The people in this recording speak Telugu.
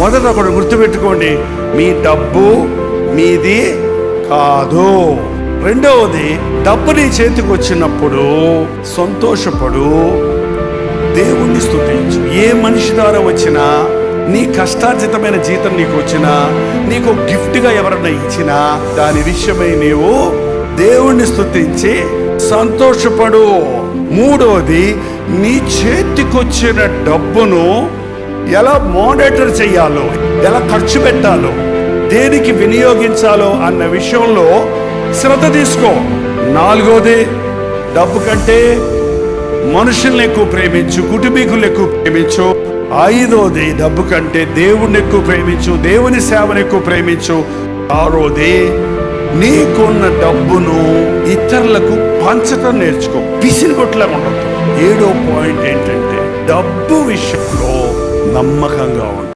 మొదట ఒకటి గుర్తుపెట్టుకోండి, మీ డబ్బు మీది కాదు. రెండవది, డబ్బు నీ చేతికి వచ్చినప్పుడు సంతోషపడు, దేవుణ్ణి స్తుతించు. ఏ మనిషి ద్వారా వచ్చినా, నీ కష్టార్జితమైన జీతం నీకు వచ్చినా, నీకు గిఫ్ట్గా ఎవరన్నా ఇచ్చినా, దాని విషయమై నీవు దేవుణ్ణి స్తుతించి సంతోషపడు. మూడవది, నీ చేతికొచ్చిన డబ్బును ఎలా మానిటర్ చేయాలో, ఎలా ఖర్చు పెట్టాలో, దేనికి వినియోగించాలో అన్న విషయంలో శ్రద్ధ తీసుకో. నాలుగవది, డబ్బు కంటే మనుషుల్ని ఎక్కువ ప్రేమించు, కుటుంబీకులు ఎక్కువ ప్రేమించు. ఐదవది, డబ్బు కంటే దేవుణ్ణి ఎక్కువ ప్రేమించు, దేవుని సేవను ఎక్కువ ప్రేమించు. ఆరోది, నీకున్న డబ్బును ఇతరులకు పంచటం నేర్చుకో, పిసిరిగొట్లా ఉండదు. 7వ పాయింట్ ఏంటంటే, డబ్బు విషయంలో నమ్మకంగా ఉండు.